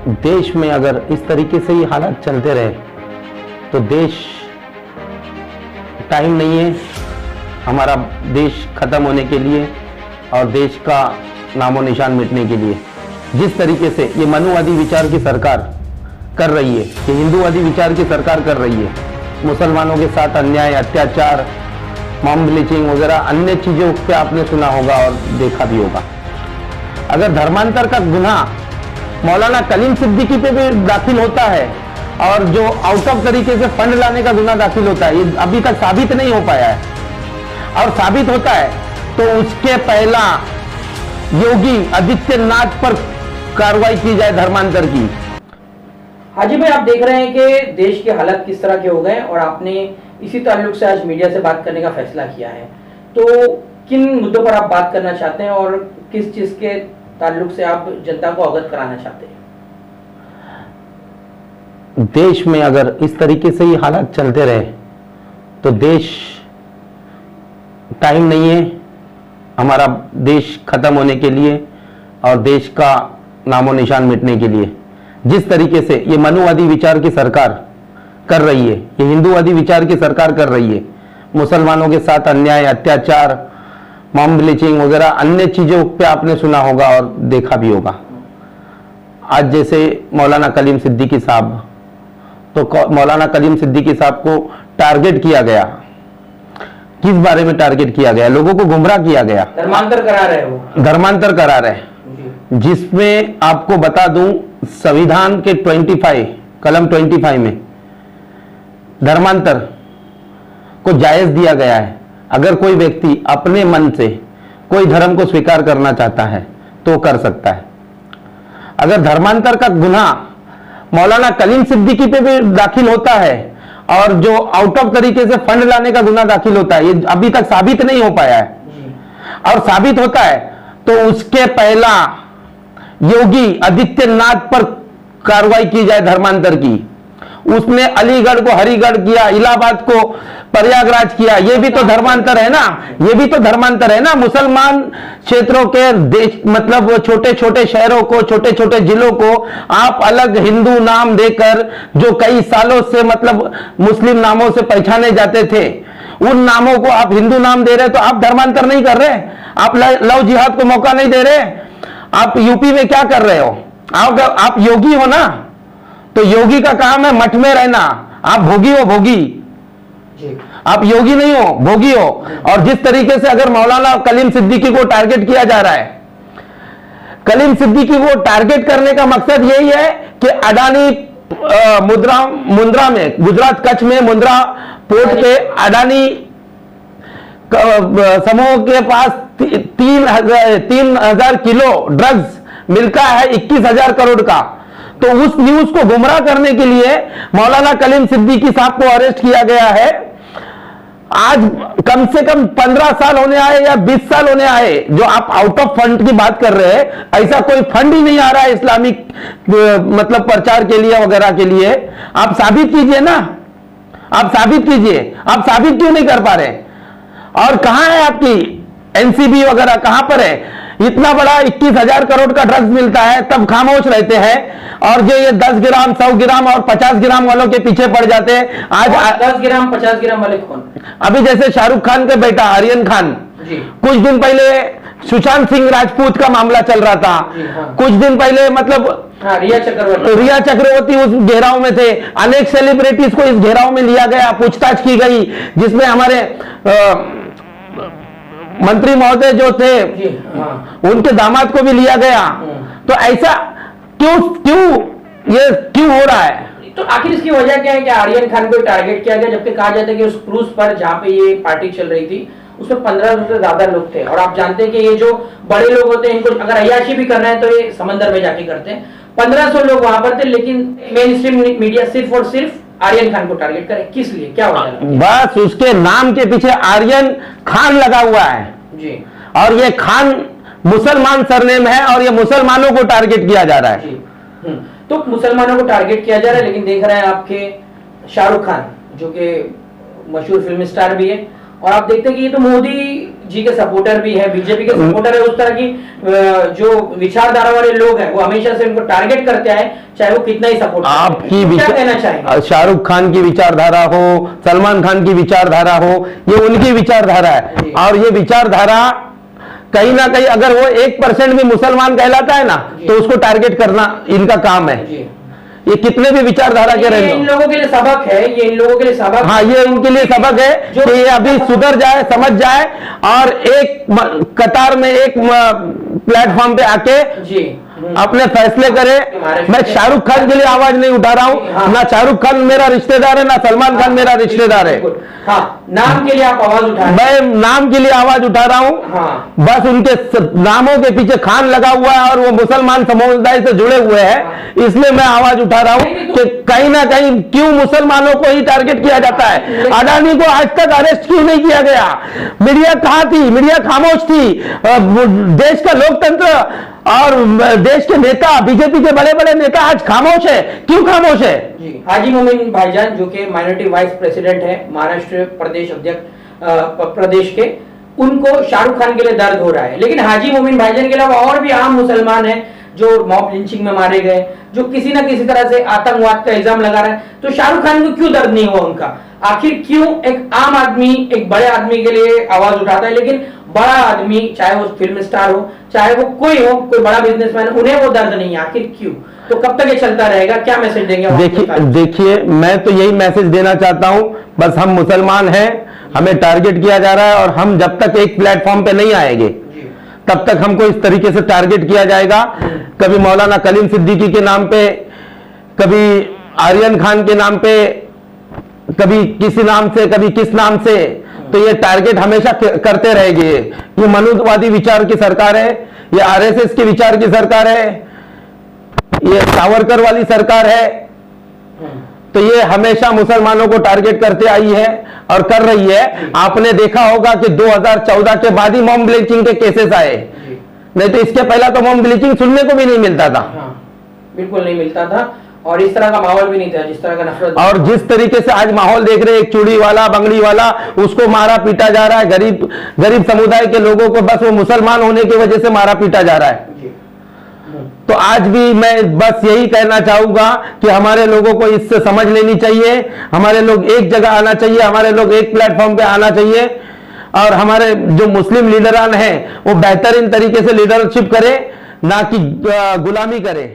देश में अगर इस तरीके से ही हालात चलते रहे तो देश टाइम नहीं है हमारा देश खत्म होने के लिए और देश का नामो निशान मिटने के लिए। जिस तरीके से ये मनुवादी विचार की सरकार कर रही है, ये हिंदूवादी विचार की सरकार कर रही है, मुसलमानों के साथ अन्याय, अत्याचार, मॉब ब्लीचिंग वगैरह अन्य चीजों पे आपने सुना होगा और देखा भी होगा। अगर धर्मांतर का गुनाह मौलाना कलीम सिद्दीकी पे भी दाखिल होता है और जो आउट ऑफ तरीके से फंड लाने का गुनाह दाखिल होता है, ये अभी तक साबित नहीं हो पाया है और साबित होता है तो उसके पहला योगी आदित्यनाथ पर कार्रवाई की जाए धर्मांतर की। हाजी भाई, आप देख रहे हैं कि देश के हालात किस तरह के हो गए और आपने इसी ताल्लुक से आज मीडिया से बात करने का फैसला किया है, तो किन मुद्दों पर आप बात करना चाहते हैं और किस चीज के ताल्लुक से आप जनता को अवगत कराना चाहते हैं? देश में अगर इस तरीके से ही हालात चलते रहे तो देश टाइम नहीं है हमारा देश खत्म होने के लिए और देश का नामो निशान मिटने के लिए। जिस तरीके से ये मनुवादी विचार की सरकार कर रही है, ये हिंदूवादी विचार की सरकार कर रही है, मुसलमानों के साथ अन्याय, अत्याचार, मॉब ब्लीचिंग वगैरह अन्य चीजों पे आपने सुना होगा और देखा भी होगा। आज जैसे मौलाना कलीम सिद्दीकी साहब, तो मौलाना कलीम सिद्दीकी साहब को टारगेट किया गया। किस बारे में टारगेट किया गया? लोगों को गुमराह किया गया, धर्मांतर करा रहे हो, धर्मांतर करा रहे, जिसमें आपको बता दूं संविधान के 25 कलम 25 में धर्मांतर को जायज दिया गया है। अगर कोई व्यक्ति अपने मन से कोई धर्म को स्वीकार करना चाहता है तो कर सकता है। अगर धर्मांतर का गुनाह मौलाना कलीम सिद्दीकी पे भी दाखिल होता है और जो आउट ऑफ तरीके से फंड लाने का गुनाह दाखिल होता है, ये अभी तक साबित नहीं हो पाया है और साबित होता है तो उसके पहला योगी आदित्यनाथ पर कार्रवाई की जाए धर्मांतर की। उसने अलीगढ़ को हरिगढ़ किया, इलाहाबाद को प्रयागराज किया, ये भी तो धर्मांतर है ना, ये भी तो धर्मांतर है ना। मुसलमान क्षेत्रों के देश मतलब छोटे छोटे शहरों को, छोटे छोटे जिलों को आप अलग हिंदू नाम देकर जो कई सालों से मतलब मुस्लिम नामों से पहचाने जाते थे, उन नामों को आप हिंदू नाम दे रहे, तो आप धर्मांतर नहीं कर रहे, आप लव जिहाद को मौका नहीं दे रहे। आप यूपी में क्या कर रहे हो? आप योगी हो ना, तो योगी का काम है मठ में रहना। आप भोगी हो, भोगी, आप योगी नहीं हो, भोगी हो। और जिस तरीके से अगर मौलाना कलीम सिद्दीकी को टारगेट किया जा रहा है, कलीम सिद्दीकी को टारगेट करने का मकसद यही है कि अडानी मुंद्रा में, गुजरात कच्छ में मुंद्रा पोर्ट पे अडानी समूह के पास 3,000 किलो ड्रग्स मिलता है 21,000 करोड़ का। तो उस न्यूज को गुमराह करने के लिए मौलाना कलीम सिद्दीकी साहब को अरेस्ट किया गया है। आज कम से कम 15 साल होने आए या 20 साल होने आए जो आप आउट ऑफ फंड की बात कर रहे हैं, ऐसा कोई फंड ही नहीं आ रहा है इस्लामिक मतलब प्रचार के लिए वगैरह के लिए। आप साबित कीजिए ना, आप साबित कीजिए, आप साबित क्यों नहीं कर पा रहे? और कहां है आपकी एनसीबी वगैरह, कहां पर है? इतना बड़ा 21,000 करोड़ का ड्रग्स मिलता है तब खामोश रहते हैं, और जो ये 10 ग्राम 100 ग्राम और 50 ग्राम वालों के पीछे पड़ जाते हैं। आज 10 ग्राम 50 ग्राम वाले कौन? अभी जैसे शाहरुख खान का बेटा आर्यन खान, कुछ दिन पहले सुशांत सिंह राजपूत का मामला चल रहा था, कुछ दिन पहले मतलब रिया चक्रवर्ती उस घेराव में थे। अनेक सेलिब्रिटीज को इस घेराव में लिया गया, पूछताछ की गई, जिसमें हमारे मंत्री महोदय जो थे उनके दामाद को भी लिया गया। तो ऐसा क्यों हो रहा है? तो आखिर इसकी वजह क्या है कि आर्यन खान को टारगेट किया गया, जबकि कहा जाता है कि उस क्रूज पर जहां पे ये पार्टी चल रही थी उसमें 15 से ज्यादा लोग थे। और आप जानते हैं कि ये जो बड़े लोग होते हैं, इनको अगर अय्याशी भी करना है तो ये समंदर में जाके करते हैं। 1500 लोग वहां पर थे, लेकिन मेन स्ट्रीम मीडिया सिर्फ और सिर्फ आर्यन खान को टारगेट करे। किस लिए, क्या वजह? बस उसके नाम के पीछे आर्यन खान लगा हुआ है जी, और ये खान मुसलमान सरनेम है और ये मुसलमानों को टारगेट किया जा रहा है। तो मुसलमानों को टारगेट किया जा रहा है, लेकिन देख रहे हैं आपके शाहरुख खान जो कि मशहूर फिल्म स्टार भी है, और आप देखते हैं कि ये तो मोदी जी के सपोर्टर भी है, बीजेपी के सपोर्टर है, उस तरह की जो विचारधारा वाले लोग हैं वो हमेशा से उनको टारगेट करते आए, चाहे वो कितना ही सपोर्ट आपकी क्या कहना चाहेंगे? शाहरुख खान की विचारधारा हो, सलमान खान की विचारधारा हो, ये उनकी विचारधारा है। और ये विचारधारा कहीं ना कहीं अगर वो 1% भी मुसलमान कहलाता है ना तो उसको टारगेट करना इनका काम है। ये कितने भी विचारधारा के रहे, इन लोगों के लिए सबक है, ये इन लोगों के लिए सबक, हाँ ये इनके लिए सबक है कि ये अभी सुधर जाए, समझ जाए और एक कतार में एक प्लेटफॉर्म पे आके जी अपने फैसले करे। मैं शाहरुख खान के लिए आवाज नहीं उठा रहा हूं, ना शाहरुख खान मेरा रिश्तेदार है, ना सलमान खान मेरा रिश्तेदार है। हाँ, नाम के लिए आप आवाज उठा रहे हैं। मैं नाम के लिए आवाज उठा रहा हूं। हाँ। बस उनके नामों के पीछे खान लगा हुआ है और वो मुसलमान समुदाय से जुड़े हुए हैं, इसलिए मैं आवाज उठा रहा हूं कि कहीं ना कहीं क्यों मुसलमानों को ही टारगेट किया जाता है। अडानी को आज तक अरेस्ट क्यों नहीं किया गया? मीडिया कहां थी? मीडिया खामोश थी। देश का लोकतंत्र और देश के नेता, बीजेपी के बड़े बड़े नेता आज खामोश है, क्यों खामोश है? जी, हाजी मोमिन भाईजान जो कि माइनॉरिटी वाइस प्रेसिडेंट है महाराष्ट्र प्रदेश अध्यक्ष प्रदेश के, उनको शाहरुख खान के लिए दर्द हो रहा है, लेकिन हाजी मोमिन भाईजान के अलावा और भी आम मुसलमान हैं जो मॉब लिंचिंग में मारे गए, जो किसी ना किसी तरह से आतंकवाद का इल्जाम लगा रहा है, तो शाहरुख खान को क्यों दर्द नहीं हुआ उनका? आखिर क्यों एक आम आदमी एक बड़े आदमी के लिए आवाज उठाता है, लेकिन बड़ा आदमी चाहे वो फिल्म स्टार हो, चाहे वो कोई हो, कोई बड़ा बिजनेसमैन, उन्हें वो दर्द नहीं है? आखिर क्यों? तो कब तक ये चलता रहेगा? क्या मैसेज देंगे? देखिए मैं तो यही मैसेज देना चाहता हूं, बस हम मुसलमान हैं, हमें टारगेट किया जा रहा है और हम जब तक एक प्लेटफॉर्म पे नहीं आएंगे तब तक हमको इस तरीके से टारगेट किया जाएगा। कभी मौलाना कलीम सिद्दीकी के नाम पे, कभी आर्यन खान के नाम पे, कभी किसी नाम से, कभी किस नाम से, तो ये टारगेट हमेशा करते रहेंगे। ये मनुवादी विचार की सरकार है, ये आरएसएस के विचार की सरकार है, ये सावरकर वाली सरकार है, तो ये हमेशा मुसलमानों को टारगेट करते आई है और कर रही है। आपने देखा होगा कि 2014 के बाद ही मॉब लिंचिंग के केसेस आए, नहीं तो इसके पहले तो मॉब लिंचिंग सुनने को भी नहीं मिलता था। बिल्कुल नहीं मिलता था और इस तरह का माहौल भी नहीं था जिस तरह का नफरत। और जिस तरीके से आज माहौल देख रहे हैं, एक चूड़ी वाला, बंगड़ी वाला, उसको मारा पीटा जा रहा है, गरीब समुदाय के लोगों को बस वो मुसलमान होने की वजह से मारा पीटा जा रहा है। तो आज भी मैं बस यही कहना चाहूंगा कि हमारे लोगों को इससे समझ लेनी चाहिए, हमारे लोग एक जगह आना चाहिए, हमारे लोग एक प्लेटफॉर्म पे आना चाहिए और हमारे जो मुस्लिम लीडरान हैं वो बेहतरीन तरीके से लीडरशिप करें, ना कि गुलामी करें।